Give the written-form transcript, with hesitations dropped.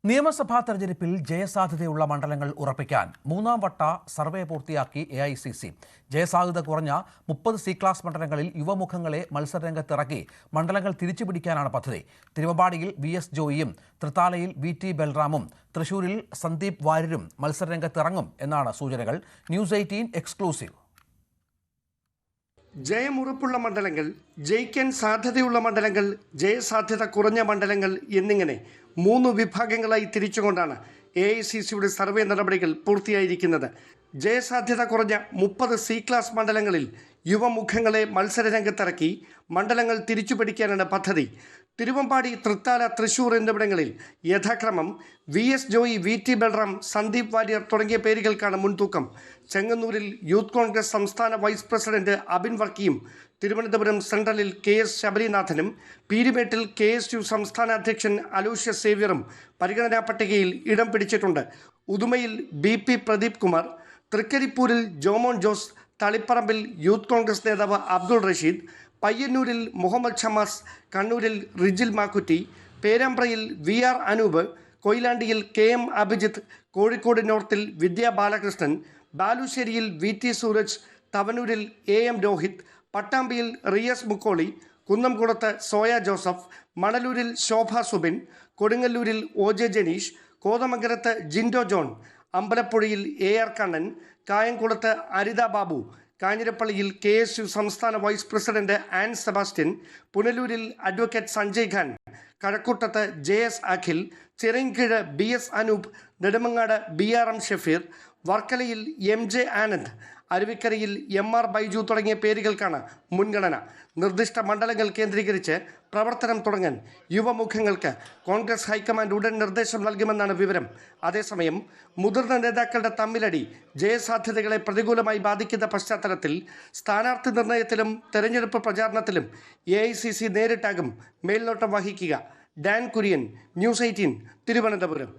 നിയമസഭാ തെരഞ്ഞെടുപ്പിൽ ജയസാധ്യതയുള്ള മണ്ഡലങ്ങൾ ഉറപ്പിക്കാൻ മൂന്നാം വട്ട സർവേ പൂർത്തിയാക്കി AICC. ജയസാധ്യത കുറഞ്ഞ 30 സി ക്ലാസ് മണ്ഡലങ്ങളിൽ യുവമുഖങ്ങളെ മത്സരരംഗത്തിറക്കി മണ്ഡലങ്ങൾ തിരിച്ചുപിടിക്കാനാണ് പദ്ധതി. തിരുവമ്പാടിയിൽ VS ജോയിയും തൃത്താലയിൽ VT ബൽറാമും തൃശൂരിൽ സന്ദീപ് വാര്യരും മത്സരരംഗത്തിറങ്ങും എന്നാണ് സൂചനകൾ. News 18 exclusive. ജയമുറപ്പുള്ള മണ്ഡലങ്ങൾ, ജയിക്കാൻ സാധ്യതയുള്ള മണ്ഡലങ്ങൾ, ജയസാധ്യത കുറഞ്ഞ മണ്ഡലങ്ങൾ എന്നിങ്ങനെ 3 വിഭാഗങ്ങളായി തിരിച്ചുകൊണ്ടാണ് AICCയുടെ സർവേ നടപടികൾ പൂർത്തിയായിരിക്കുന്നത്. ജയസാധ്യത കുറഞ്ഞ 30 സി ക്ലാസ് മണ്ഡലങ്ങളിൽ യുവമുഖങ്ങളെ മത്സരരംഗത്തിറക്കി മണ്ഡലങ്ങൾ തിരിച്ചുപിടിക്കാനാണ് പദ്ധതി. തിരുവമ്പാടി, തൃത്താല, തൃശൂർ എന്നിവിടങ്ങളിൽ യഥാക്രമം VS ജോയി, VT ബൽറാം, സന്ദീപ് വാര്യർ തുടങ്ങിയ പേരുകൾക്കാണ് മുൻതൂക്കം. ചെങ്ങന്നൂരിൽ യൂത്ത് കോൺഗ്രസ് സംസ്ഥാന വൈസ് പ്രസിഡന്റ് അബിൻ വർക്കിയും, തിരുവനന്തപുരം സെൻട്രലിൽ KS ശബരിനാഥനും, പീരുമേട്ടിൽ KSU സംസ്ഥാന അധ്യക്ഷൻ അലൂഷ്യസ് സേവ്യറും പരിഗണനാ പട്ടികയിൽ ഇടം പിടിച്ചിട്ടുണ്ട്. ഉദുമയിൽ BP പ്രദീപ് കുമാർ, തൃക്കരിപ്പൂരിൽ ജോമോൻ ജോസ്, തളിപ്പറമ്പിൽ യൂത്ത് കോൺഗ്രസ് നേതാവ് അബ്ദുൾ റഷീദ്, പയ്യന്നൂരിൽ മുഹമ്മദ് ഷമാസ്, കണ്ണൂരിൽ Rijil Makkutty, പേരാമ്പ്രയിൽ VR Anoop, കൊയിലാണ്ടിയിൽ KM Abhijith, Kozhikode നോർത്തിൽ Vidya Balakrishnan, ബാലുശ്ശേരിയിൽ VT Sooraj, തവനൂരിൽ AM Rohit, പട്ടാമ്പിയിൽ Riyas Mukkoli, കുന്നംകുളത്ത് സോയ ജോസഫ്, മണലൂരിൽ ശോഭ സുബിൻ, കൊടുങ്ങല്ലൂരിൽ OJ ജനീഷ്, കോതമംഗലത്ത് ജിൻഡോ ജോൺ, അമ്പലപ്പുഴയിൽ AR കണ്ണൻ, കായംകുളത്ത് അരിത ബാബു, കാഞ്ഞിരപ്പള്ളിയിൽ KSU സംസ്ഥാന വൈസ് പ്രസിഡന്റ് ആൻ സെബാസ്റ്റ്യൻ, പുനലൂരിൽ അഡ്വക്കേറ്റ് സഞ്ജയ് ഖാൻ, കഴക്കൂട്ടത്ത് JS Akhil, Chirayinkeezhu BS Anoop, Nedumangad BRM Shafeer, വർക്കലയിൽ MJ ആനന്ദ്, അരുവിക്കരയിൽ MR ബൈജു തുടങ്ങിയ പേരുകൾക്കാണ് മുൻഗണന. നിർദ്ദിഷ്ട മണ്ഡലങ്ങൾ കേന്ദ്രീകരിച്ച് പ്രവർത്തനം തുടങ്ങാൻ യുവമുഖങ്ങൾക്ക് കോൺഗ്രസ് ഹൈക്കമാൻഡ് ഉടൻ നിർദ്ദേശം നൽകുമെന്നാണ് വിവരം. അതേസമയം മുതിർന്ന നേതാക്കളുടെ തമ്മിലടി ജയസാധ്യതകളെ പ്രതികൂലമായി ബാധിക്കുന്ന പശ്ചാത്തലത്തിൽ സ്ഥാനാർത്ഥി നിർണയത്തിലും തെരഞ്ഞെടുപ്പ് പ്രചാരണത്തിലും AICC നേരിട്ടാകും മേൽനോട്ടം വഹിക്കുക. ഡാൻ കുര്യൻ, ന്യൂസ് 18, തിരുവനന്തപുരം.